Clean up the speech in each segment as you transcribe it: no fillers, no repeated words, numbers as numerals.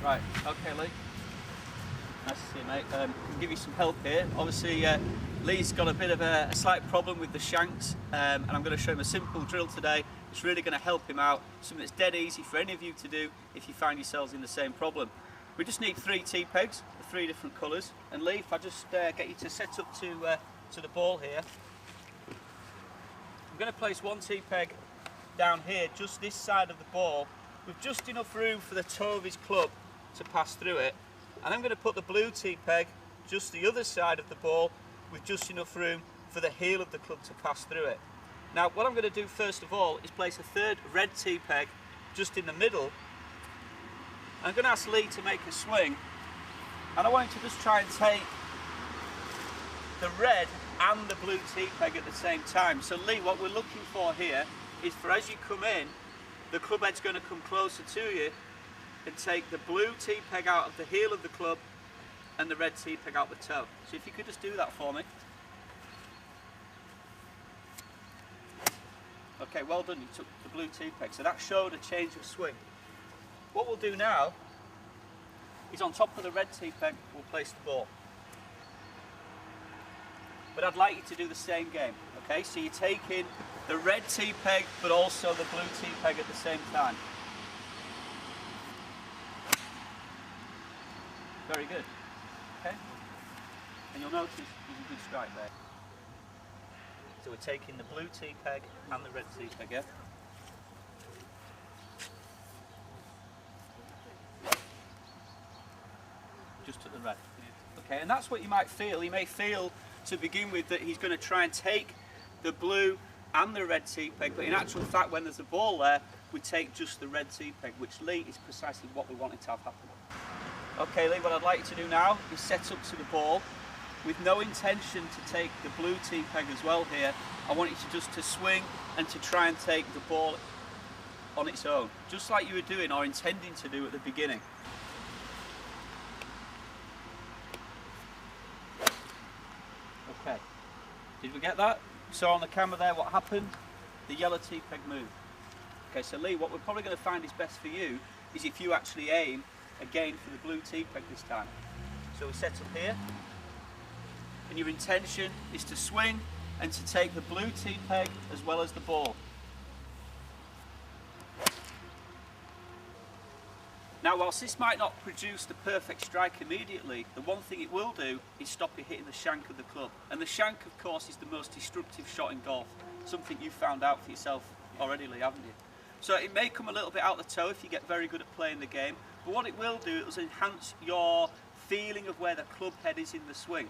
Right, okay Lee. Nice to see you mate. I can give you some help here. Obviously Lee's got a bit of a slight problem with the shanks and I'm going to show him a simple drill today. It's really going to help him out. Something that's dead easy for any of you to do if you find yourselves in the same problem. We just need 3 T-pegs of 3 different colours. And Lee, if I just get you to set up to the ball here. I'm going to place 1 T-peg down here, just this side of the ball, with just enough room for the toe of his club to pass through it. And I'm going to put the blue T-peg just the other side of the ball with just enough room for the heel of the club to pass through it. Now what I'm going to do first of all is place a 3rd red T-peg just in the middle. I'm going to ask Lee to make a swing, and I want him to just try and take the red and the blue T-peg at the same time. So Lee, what we're looking for here is for as you come in, the club head's going to come closer to you and take the blue T-peg out of the heel of the club and the red T-peg out the toe. So if you could just do that for me. Okay, well done, you took the blue T-peg. So that showed a change of swing. What we'll do now is on top of the red T-peg, we'll place the ball. But I'd like you to do the same game, okay? So you're taking the red T-peg, but also the blue T-peg at the same time. Very good, okay? And you'll notice there's a good strike there. So we're taking the blue T-peg and the red T-peg, yeah? Just to the red. Okay, and that's what you might feel. You may feel to begin with that he's going to try and take the blue and the red T-peg, but in actual fact when there's a ball there, we take just the red T-peg, which Lee is precisely what we wanted to have happen. Okay Lee, what I'd like you to do now is set up to the ball with no intention to take the blue T-peg as well here. I want you to just to swing and to try and take the ball on its own, just like you were doing or intending to do at the beginning. Okay, did we get that? So on the camera there, what happened? The yellow T-peg moved. Okay, so Lee, what we're probably going to find is best for you is if you actually aim again for the blue T-peg this time. So we set up here, and your intention is to swing and to take the blue T-peg as well as the ball. Now whilst this might not produce the perfect strike immediately, the one thing it will do is stop you hitting the shank of the club. And the shank of course is the most destructive shot in golf, something you've found out for yourself already Lee, haven't you? So it may come a little bit out the toe if you get very good at playing the game, but what it will do is enhance your feeling of where the club head is in the swing.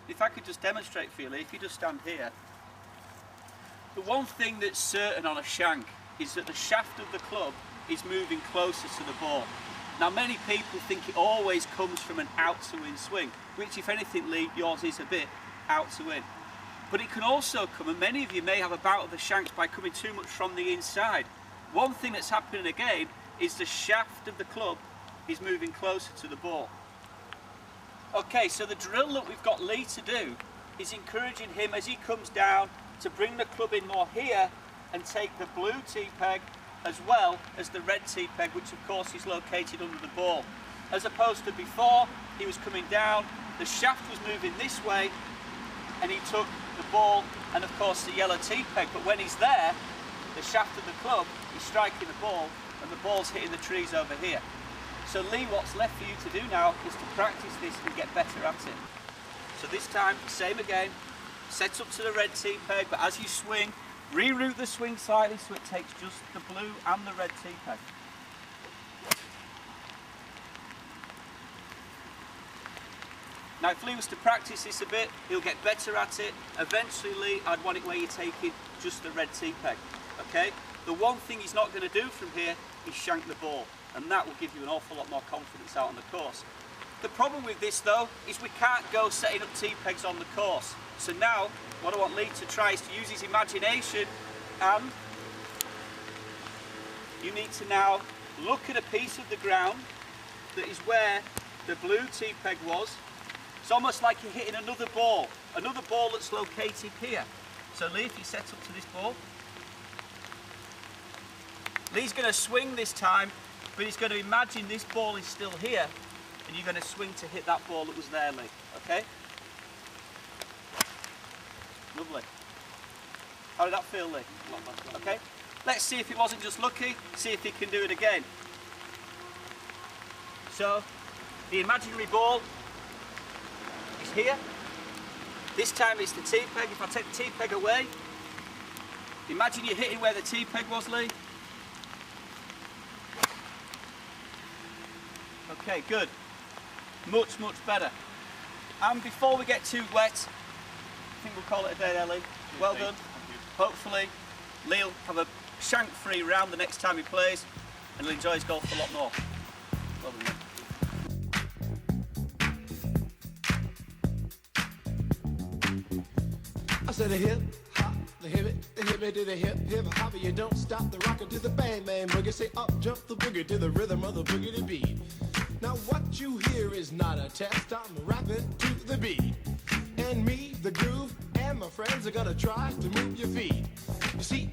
If I could just demonstrate for you Lee, if you just stand here, the one thing that's certain on a shank is that the shaft of the club is moving closer to the ball. Now many people think it always comes from an out to in swing, which if anything Lee, yours is a bit out to in. But it can also come, and many of you may have a bout of the shanks by coming too much from the inside. One thing that's happening again is the shaft of the club is moving closer to the ball. Okay, so the drill that we've got Lee to do is encouraging him as he comes down to bring the club in more here and take the blue T-peg as well as the red T-peg, which of course is located under the ball. As opposed to before, he was coming down, the shaft was moving this way, and he took the ball and of course the yellow T-peg, but when he's there, the shaft of the club is striking the ball and the ball's hitting the trees over here. So Lee, what's left for you to do now is to practice this and get better at it. So this time, same again, set up to the red T-peg, but as you swing, reroute the swing slightly so it takes just the blue and the red T-peg. Now if Lee was to practice this a bit, he'll get better at it. Eventually Lee, I'd want it where you're taking just the red T-peg, okay? The one thing he's not going to do from here is shank the ball, and that will give you an awful lot more confidence out on the course. The problem with this though is we can't go setting up T-pegs on the course. So now what I want Lee to try is to use his imagination, and you need to now look at a piece of the ground that is where the blue T-peg was. It's almost like you're hitting another ball that's located here. So Lee, if you set up to this ball, Lee's going to swing this time But he's going to imagine this ball is still here, and you're going to swing to hit that ball that was there, Lee. Okay? Lovely. How did that feel, Lee? Okay? Let's see if it wasn't just lucky, see if he can do it again. So, the imaginary ball is here. This time it's the T-peg. If I take the T-peg away, imagine you're hitting where the T-peg was, Lee. Okay, good. Much, much better. And before we get too wet, I think we'll call it a day there, Lee. Well done. Hopefully, Lee will have a shank-free round the next time he plays, and he'll enjoy his golf a lot more. Well done, Lee. I said a hip hop, the hip it to the hip hop, you don't stop the rocker to the bang bang boogie. Say up jump the boogie to the rhythm of the boogie to beat. Now what you hear is not a test. I'm rapping to the beat, and me, the groove, and my friends are gonna try to move your feet. You see,